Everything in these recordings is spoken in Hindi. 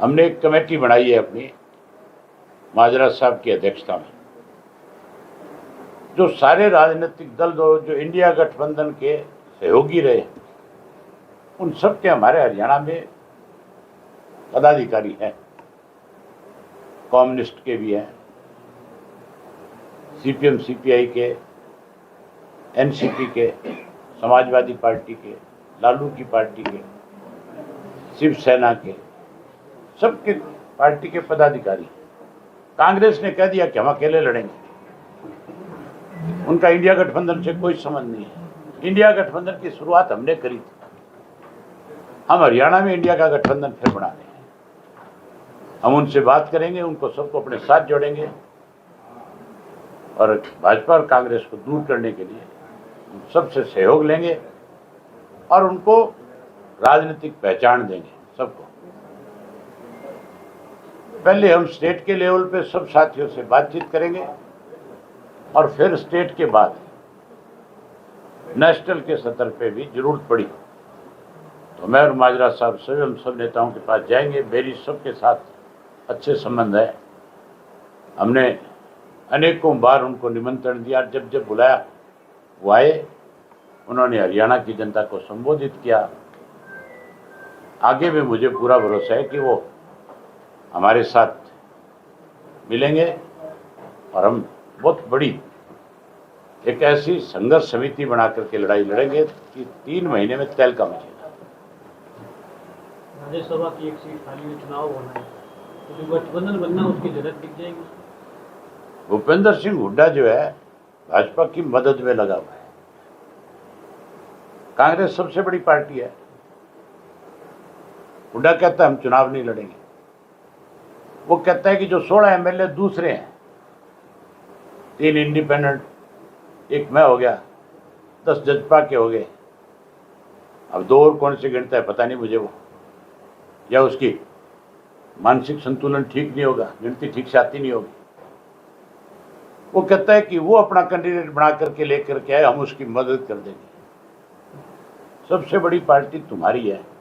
हमने एक कमेटी बनाई है अपनी माजरा साहब की अध्यक्षता में, जो सारे राजनीतिक दल जो इंडिया गठबंधन के सहयोगी रहे, उन सब के हमारे हरियाणा में पदाधिकारी हैं। कम्युनिस्ट के भी हैं, सीपीएम सीपीआई के, एनसीपी के, समाजवादी पार्टी के, लालू की पार्टी के, शिवसेना के, सबके पार्टी के पदाधिकारी। कांग्रेस ने कह दिया कि हम अकेले लड़ेंगे, उनका इंडिया गठबंधन से कोई संबंध नहीं है। इंडिया गठबंधन की शुरुआत हमने करी थी, हम हरियाणा में इंडिया का गठबंधन फिर बना रहे हैं। हम उनसे बात करेंगे, उनको सबको अपने साथ जोड़ेंगे और भाजपा और कांग्रेस को दूर करने के लिए सबसे सहयोग लेंगे और उनको राजनीतिक पहचान देंगे सबको। पहले हम स्टेट के लेवल पे सब साथियों से बातचीत करेंगे और फिर स्टेट के बाद नेशनल के स्तर पे भी जरूरत पड़ी तो मैं और माजरा साहब सभी हम सब नेताओं के पास जाएंगे। मेरी सबके साथ अच्छे संबंध है, हमने अनेकों बार उनको निमंत्रण दिया, जब जब बुलाया वो आए, उन्होंने हरियाणा की जनता को संबोधित किया। आगे भी मुझे पूरा भरोसा है कि वो हमारे साथ मिलेंगे और हम बहुत बड़ी एक ऐसी संघर्ष समिति बना करके लड़ाई लड़ेंगे कि 3 महीने में तहलका मचेगा। राज्यसभा की एक सीट खाली में चुनाव होना है, तो जो गठबंधन बनना उसकी जरूरत दिख जाएगी। भूपेंद्र सिंह हुड्डा जो है भाजपा की मदद में लगा हुआ है। कांग्रेस सबसे बड़ी पार्टी है, हुड्डा कहता है हम चुनाव नहीं लड़ेंगे। वो कहता है कि जो 16 एमएलए दूसरे हैं, 3 इंडिपेंडेंट, एक मैं हो गया, 10 जजपा के हो गए, अब 2 और कौन से गिनता है पता नहीं मुझे वो, या उसकी मानसिक संतुलन ठीक नहीं होगा, गिनती ठीक से आती नहीं होगी। वो कहता है कि वो अपना कैंडिडेट बना करके लेकर के आए, हम उसकी मदद कर देंगे। सबसे बड़ी पार्टी तुम्हारी है,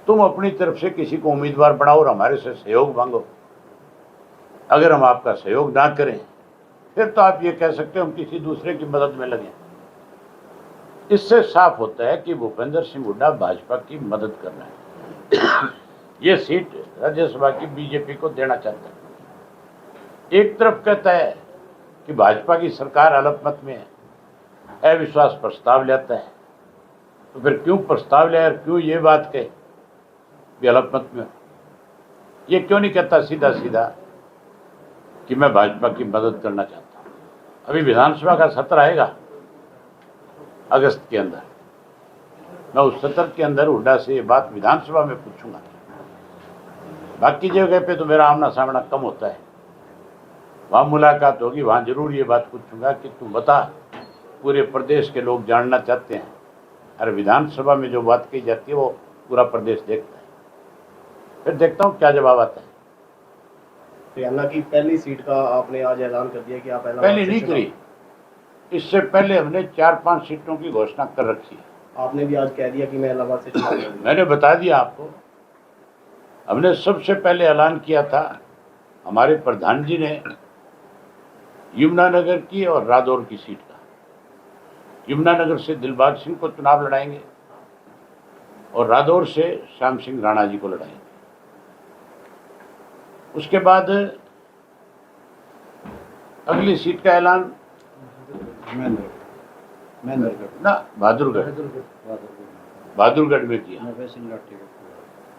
तुम अपनी तरफ से किसी को उम्मीदवार बनाओ और हमारे से सहयोग मांगो। अगर हम आपका सहयोग ना करें फिर तो आप ये कह सकते हो हम किसी दूसरे की मदद में लगे। इससे साफ होता है कि भूपेंद्र सिंह हुड्डा भाजपा की मदद कर रहा है। ये सीट राज्यसभा की बीजेपी को देना चाहता है। एक तरफ कहता है कि भाजपा की सरकार अल्पमत में है, अविश्वास प्रस्ताव लाता है, तो फिर क्यों प्रस्ताव लाया और क्यों ये बात कहे कि अल्पमत में? ये क्यों नहीं कहता सीधा सीधा कि मैं भाजपा की मदद करना चाहता हूँ? अभी विधानसभा का सत्र आएगा अगस्त के अंदर, मैं उस सत्र के अंदर हुड्डा से ये बात विधानसभा में पूछूंगा। बाकी जगह पे तो मेरा आमना सामना कम होता है, वहाँ मुलाकात होगी, वहाँ जरूर ये बात पूछूंगा कि तुम बता, पूरे प्रदेश के लोग जानना चाहते हैं। अरे विधानसभा में जो बात कही जाती है वो पूरा प्रदेश देखता है, फिर देखता हूँ क्या जवाब आता है। हरियाणा की पहली सीट का आपने आज ऐलान कर दिया कि आप पहले नहीं करी, इससे पहले हमने 4-5 सीटों की घोषणा कर रखी है। आपने भी आज कह दिया कि मैं इलाहाबाद से चुनाव लड़ूंगा। मैंने बता दिया आपको, हमने सबसे पहले ऐलान किया था, हमारे प्रधान जी ने यमुनानगर की और रादौर की सीट का। यमुनानगर से दिलबाग सिंह को चुनाव लड़ाएंगे और रादौर से श्याम सिंह राणा जी को लड़ाएंगे। उसके बाद अगली सीट का ऐलान ना बहादुरगढ़ में किया,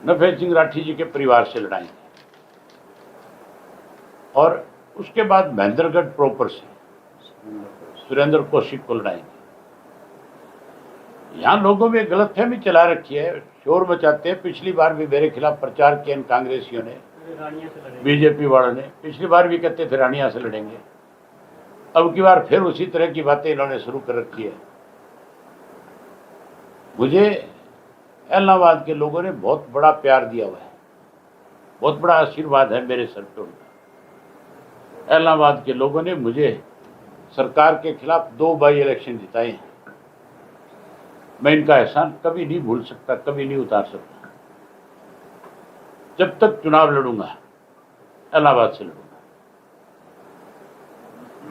नफे सिंह राठी जी के परिवार से लड़ाएंगे। और उसके बाद महेंद्रगढ़ प्रॉपर से सुरेंद्र कौशिक को लड़ाएंगे। यहाँ लोगों में गलतफहमी चला रखी है, शोर मचाते हैं। पिछली बार भी मेरे खिलाफ प्रचार किया इन कांग्रेसियों ने, बीजेपी वालों ने। पिछली बार भी कहते थे रानिया से लड़ेंगे, अब की बार फिर उसी तरह की बातें इन्होंने शुरू कर रखी है। मुझे इलाहाबाद के लोगों ने बहुत बड़ा प्यार दिया हुआ है, बहुत बड़ा आशीर्वाद है मेरे सर पे उनका। इलाहाबाद के लोगों ने मुझे सरकार के खिलाफ 2 बाई इलेक्शन जिताए हैं। मैं इनका एहसान कभी नहीं भूल सकता, कभी नहीं उतार सकता। जब तक चुनाव लड़ूंगा इलाहाबाद से लड़ूंगा,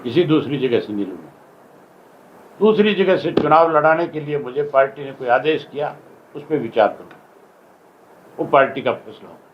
किसी दूसरी जगह से नहीं लड़ूंगा। दूसरी जगह से चुनाव लड़ाने के लिए मुझे पार्टी ने कोई आदेश किया, उस पर विचार करूंगा, वो पार्टी का फैसला होगा।